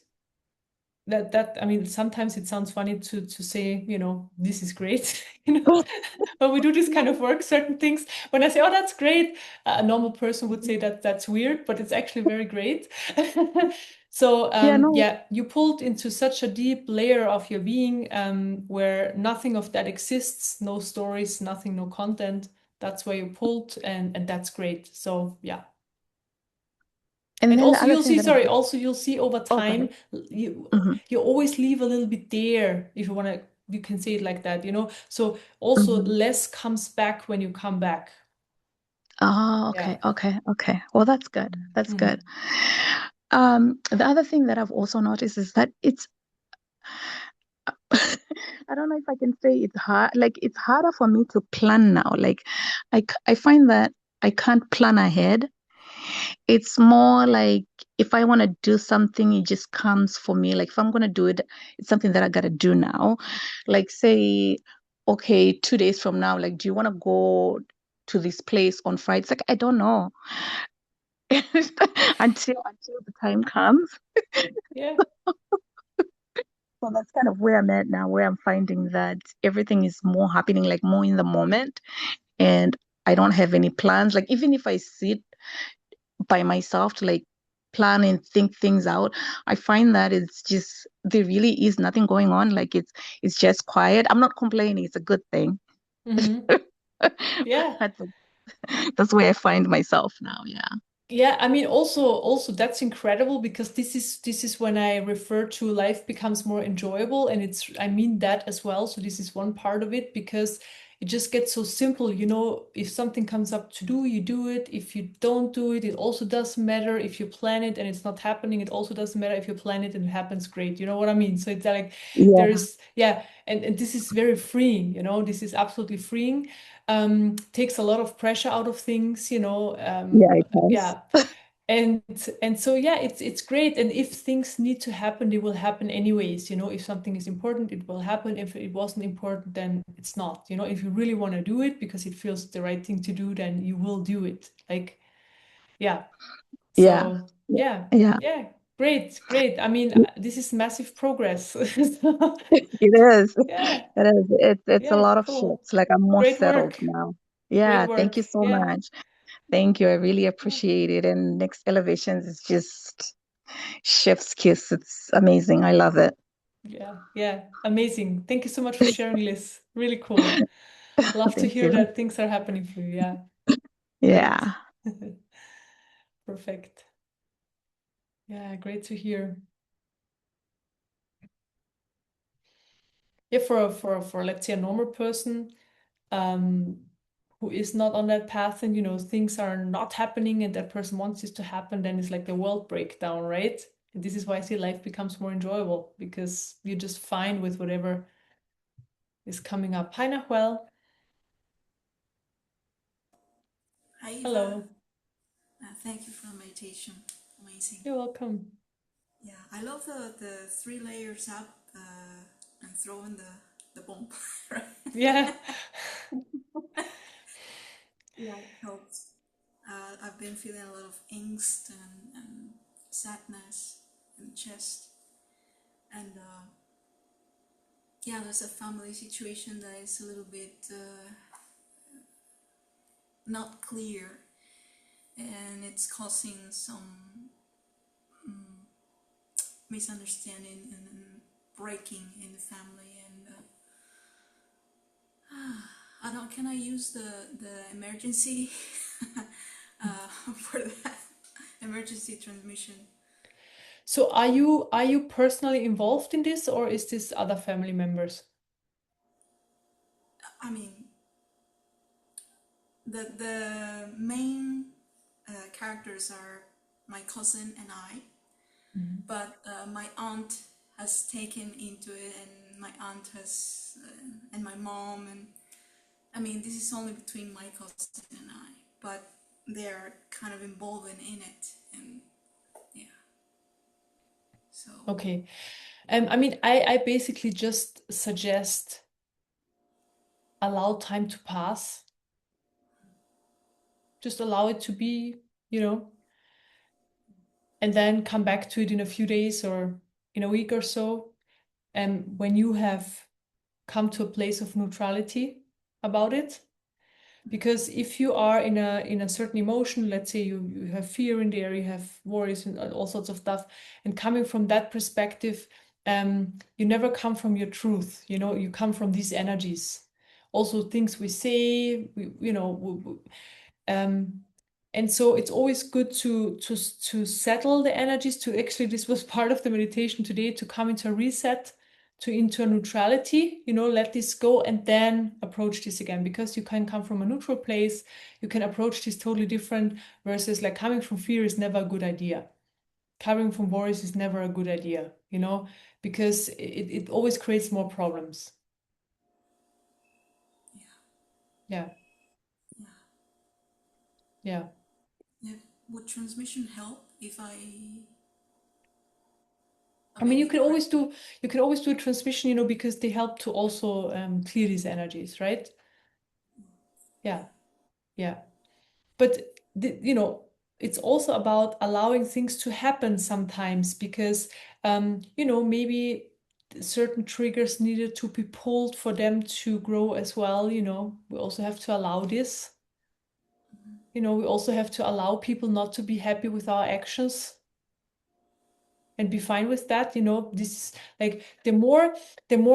that I mean, sometimes it sounds funny to say, this is great, when we do this kind of work, certain things. When I say, oh, that's great, a normal person would say that that's weird, but it's actually very great. So Yeah, no. yeah, you pulled into such a deep layer of your being, where nothing of that exists, no stories, nothing, no content. That's where you pulled, and that's great. So yeah. And And then the also other you'll thing see, that sorry, also you'll see over oh, go ahead. time, you Mhm, you always leave a little bit there, if you want to, you can say it like that, So also mhm. less comes back when you come back. Oh, Yeah. okay. Well, that's good. That's good. Mhm. The other thing that I've also noticed is that it's I don't know if I can say it's hard. Like it's harder for me to plan now. Like I find that I can't plan ahead. It's more like if I want to do something, it just comes for me. Like if I'm gonna do it, it's something that I gotta do now. Like say, okay, 2 days from now, like, do you want to go to this place on Friday? It's like I don't know until the time comes. Yeah. So that's kind of where I'm at now, where I'm finding that everything is more happening, like more in the moment, and I don't have any plans. Like even if I sit by myself to like plan and think things out, I find that it's just there really is nothing going on. Like it's just quiet. I'm not complaining. It's a good thing. Hmm. Yeah. That's that's where I find myself now. Yeah. Yeah, I mean, also that's incredible, because this is when I refer to life becomes more enjoyable, and I mean that as well. So this is one part of it, because it just gets so simple, if something comes up to do, you do it. If you don't do it, it also doesn't matter. If you plan it and it's not happening, it also doesn't matter. If you plan it and it happens, great. You know what I mean? So it's like Yeah. there's yeah, and this is very freeing, this is absolutely freeing. Takes a lot of pressure out of things, Yeah, it has. yeah. And and so yeah, it's great. And if things need to happen, they will happen anyways. If something is important, it will happen. If it wasn't important, then it's not. If you really want to do it because it feels the right thing to do, then you will do it. Like, yeah. Yeah. So yeah, Yeah. yeah, great. I mean, this is massive progress. So, It is. yeah, It is. It's a yeah, lot of cool. shifts. Like I'm more Great settled work. now. Great Yeah, thank work. you so Yeah. much. Thank you. I really Yeah. appreciate it. And next elevations is just chef's kiss. It's amazing. I love it. Yeah, yeah, amazing. Thank you so much for sharing, Liz. Really cool. Love to Thank hear you. that things are happening for you. Yeah, great. Yeah. Perfect. Yeah, great to hear. Yeah, for let's say a normal person, um, who is not on that path, and things are not happening, and that person wants this to happen, then it's like the world breakdown, right? And this is why I say life becomes more enjoyable, because you're just fine with whatever is coming up. Hi, Nahuel. Hi, Eva. Hello. Thank you for the meditation. Amazing. You're welcome. Yeah, I love the three layers up and throwing the bomb. Right? Yeah. Yeah, it helps. I've been feeling a lot of angst and sadness in the chest. And yeah, there's a family situation that is a little bit not clear. And it's causing some misunderstanding and breaking in the family. And I don't. Can I use the emergency for that emergency transmission? So are you personally involved in this, or is this other family members? I mean, the main characters are my cousin and I, Mhm. but my aunt has taken into it, and my aunt has and my mom, and I mean, this is only between my cousin and I, but they're kind of involved in it, and yeah, so. Okay. I mean, I basically just suggest allow time to pass. Just allow it to be, and then come back to it in a few days, or in a week or so, when you have come to a place of neutrality about it. Because if you are in a certain emotion, let's say you have fear in there, you have worries and all sorts of stuff, and coming from that perspective, you never come from your truth. You come from these energies. Also, things we say, and so it's always good to settle the energies. To actually, this was part of the meditation today, to come into a reset, into a neutrality, let this go and then approach this again, because you can come from a neutral place, you can approach this totally different, versus like coming from fear is never a good idea. Coming from worries is never a good idea, because it always creates more problems. Yeah. Yeah. Yeah. Yeah. Yeah. Would transmission help if I mean, you maybe can always do a transmission, because they help to also clear these energies, right? Yeah. Yeah. But it's also about allowing things to happen sometimes, because maybe certain triggers needed to be pulled for them to grow as well. We also have to allow this. We also have to allow people not to be happy with our actions and be fine with that. This is like, the more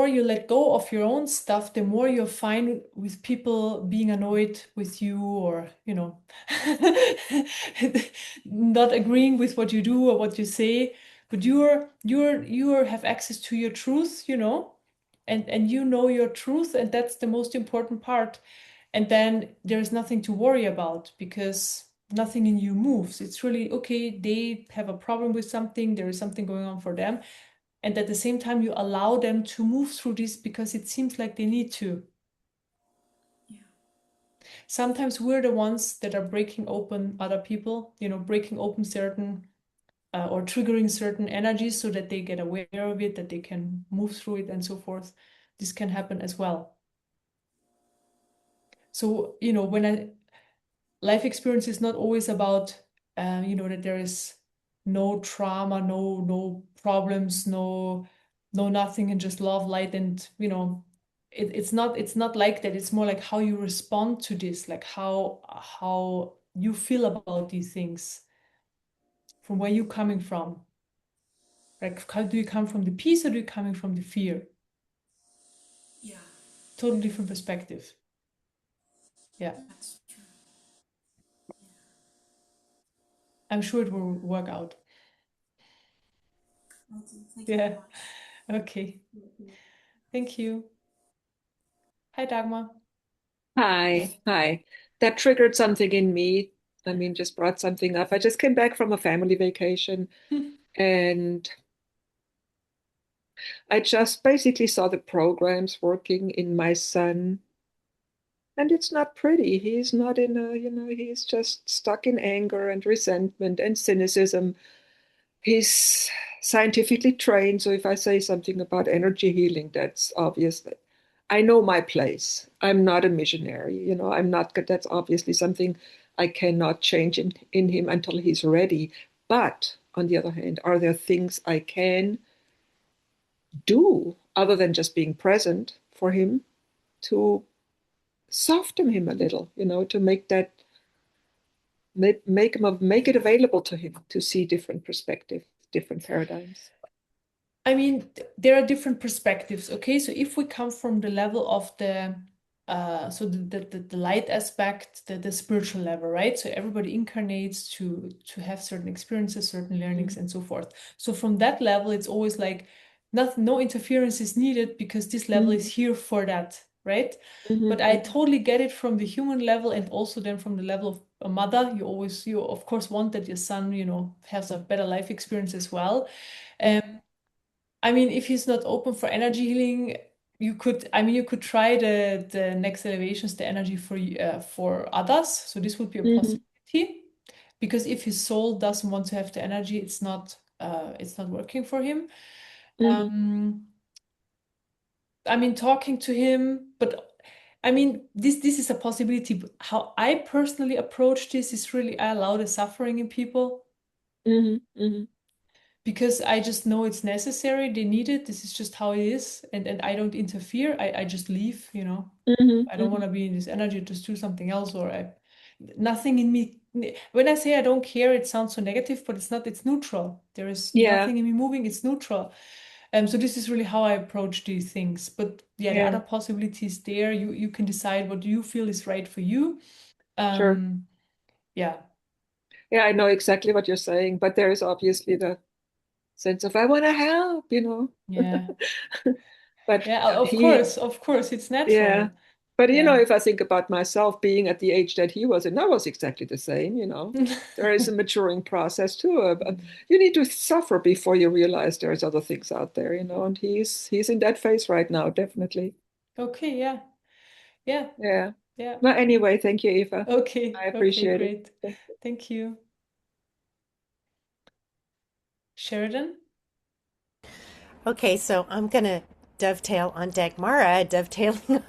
you let go of your own stuff, the more you're fine with people being annoyed with you, or not agreeing with what you do or what you say. But you have access to your truth, and your truth, and that's the most important part. And then there's nothing to worry about, because nothing in you moves. It's really okay. They have a problem with something. There is something going on for them. And at the same time, you allow them to move through this because it seems like they need to. Yeah. Sometimes we're the ones that are breaking open other people, breaking open certain or triggering certain energies so that they get aware of it, that they can move through it, and so forth. This can happen as well. So, when life experience is not always about, that there is no trauma, no problems, no nothing, and just love, light, and it's not like that. It's more like how you respond to this, like how you feel about these things, from where you coming from. Like, how do you come from the peace, or do you coming from the fear? Yeah. Totally different perspective. Yeah, That's true. I'm sure it will work out. Thank you very Yeah. much. Okay. Thank you. Hi, Dagmar. Hi. That triggered something in me. I mean, just brought something up. I just came back from a family vacation, and I just basically saw the programs working in my son. And it's not pretty. He's not he's just stuck in anger and resentment and cynicism. He's scientifically trained. So if I say something about energy healing, that's obvious that I know my place. I'm not a missionary. I'm not, that's obviously something I cannot change in him until he's ready. But on the other hand, are there things I can do other than just being present for him to soften him a little, to make it available to him to see different perspectives, different paradigms. I mean, there are different perspectives. Okay, so if we come from the level of the light aspect, the spiritual level, right? So everybody incarnates to have certain experiences, certain learnings, and so forth. So from that level, it's always like no interference is needed, because this level is here for that, right? But I totally get it from the human level, and also then from the level of a mother. You of course want that your son, has a better life experience as well. I mean, if he's not open for energy healing, you could try the next elevations, the energy for others. So this would be a possibility, because if his soul doesn't want to have the energy, it's not working for him. Um, I mean, talking to him, but I mean, this is a possibility. But how I personally approach this is really, I allow the suffering in people, because I just know it's necessary. They need it. This is just how it is. And I don't interfere. I just leave, you know. I don't want to be in this energy, just do something else, or nothing in me. When I say I don't care, it sounds so negative, but it's not, it's neutral. There is Yeah, nothing in me moving, it's neutral. So this is really how I approach these things. But yeah, the yeah, other possibilities there, you can decide what you feel is right for you. sure. Yeah. Yeah, I know exactly what you're saying, but there is obviously the sense of I want to help, Yeah. But Yeah, he, of course, it's yeah. natural. But Yeah. if I think about myself being at the age that he was, and I was exactly the same. There is a maturing process too. You need to suffer before you realize there's other things out there. And he's in that phase right now, definitely. Okay, yeah. Yeah. Yeah. Yeah. Well, anyway, thank you, Eva. Okay. I Okay, appreciate it. great. Thank you. Sheridan? Okay, so I'm gonna dovetail on Dagmara, dovetailing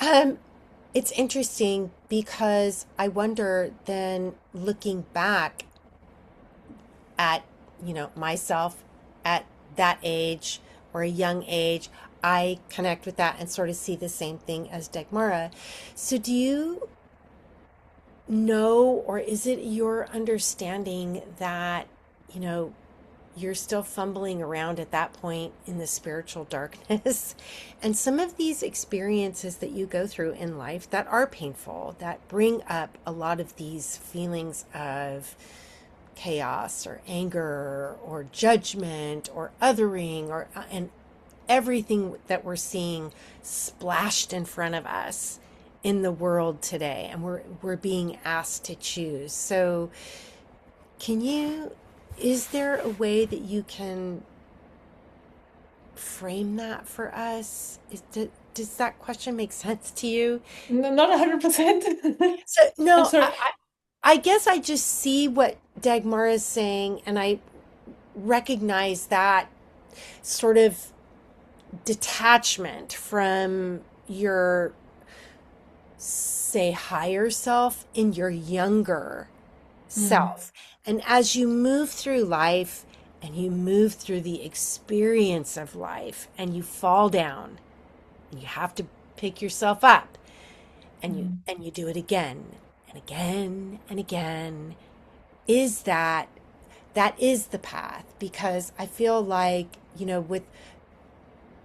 on. It's interesting because I wonder then looking back at, myself at that age or a young age, I connect with that and sort of see the same thing as Dagmara. So do you know, or is it your understanding that, you know, you're still fumbling around at that point in the spiritual darkness? And some of these experiences that you go through in life that are painful, that bring up a lot of these feelings of chaos or anger or judgment or othering or and everything that we're seeing splashed in front of us in the world today, and we're being asked to choose. So can you, is there a way that you can frame that for us? Does that question make sense to you? Not 100%. So I'm no, sorry. I guess I just see what Dagmar is saying, and I recognize that sort of detachment from your, say, higher self in your younger self. And as you move through life and you move through the experience of life and you fall down and you have to pick yourself up, and you do it again and again and again, is that is the path. Because I feel like, with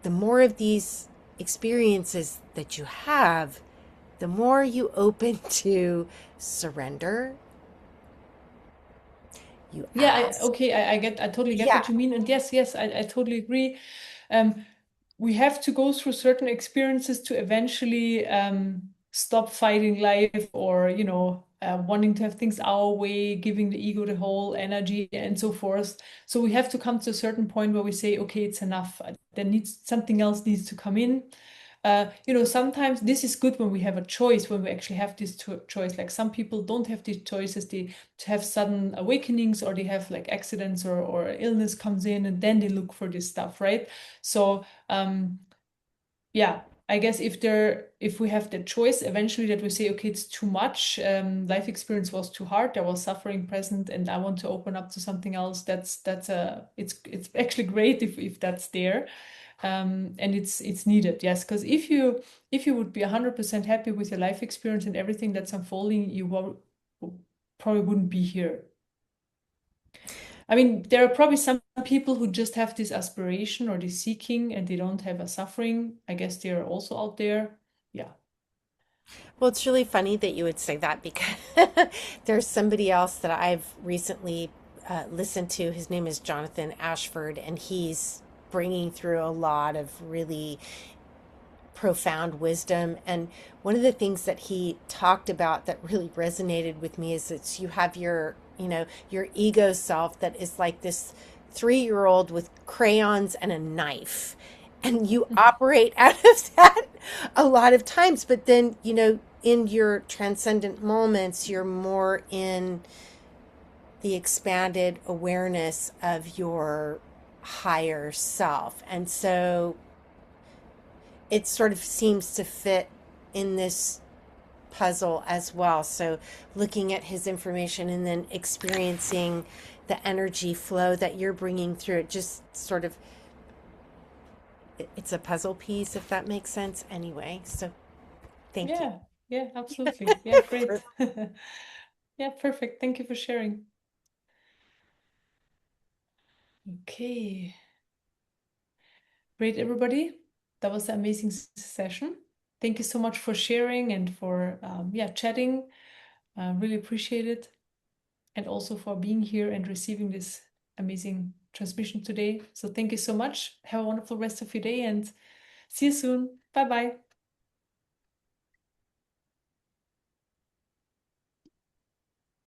the more of these experiences that you have, the more you open to surrender, you Yeah, ask. I totally get Yeah. what you mean. And yes, I totally agree. Um, we have to go through certain experiences to eventually stop fighting life, or, wanting to have things our way, giving the ego the whole energy and so forth. So we have to come to a certain point where we say, okay, it's enough. Something else needs to come in. Sometimes this is good when we have a choice, when we actually have this choice. Like some people don't have these choices, they have sudden awakenings, or they have like accidents, or illness comes in, and then they look for this stuff, right? So yeah, I guess if we have the choice eventually that we say, okay, it's too much, life experience was too hard, there was suffering present, and I want to open up to something else, it's actually great if that's there. And it's needed, yes, because if you would be 100% happy with your life experience and everything that's unfolding, probably wouldn't be here. I mean, there are probably some people who just have this aspiration or this seeking, and they don't have a suffering. I guess they are also out there. Yeah. Well, it's really funny that you would say that, because there's somebody else that I've recently listened to. His name is Jonathan Ashford, and he's bringing through a lot of really profound wisdom. And one of the things that he talked about that really resonated with me is that you have your ego self that is like this 3-year-old with crayons and a knife. And you operate out of that a lot of times. But then, in your transcendent moments, you're more in the expanded awareness of your higher self. And so it sort of seems to fit in this puzzle as well. So looking at his information and then experiencing the energy flow that you're bringing through it just sort of, it's a puzzle piece, if that makes sense anyway. So thank you. Yeah, absolutely. Yeah, great. Yeah, perfect. Thank you for sharing. Okay. Great, everybody. That was an amazing session. Thank you so much for sharing and for chatting. Really appreciate it. And also for being here and receiving this amazing transmission today. So thank you so much. Have a wonderful rest of your day and see you soon. Bye bye.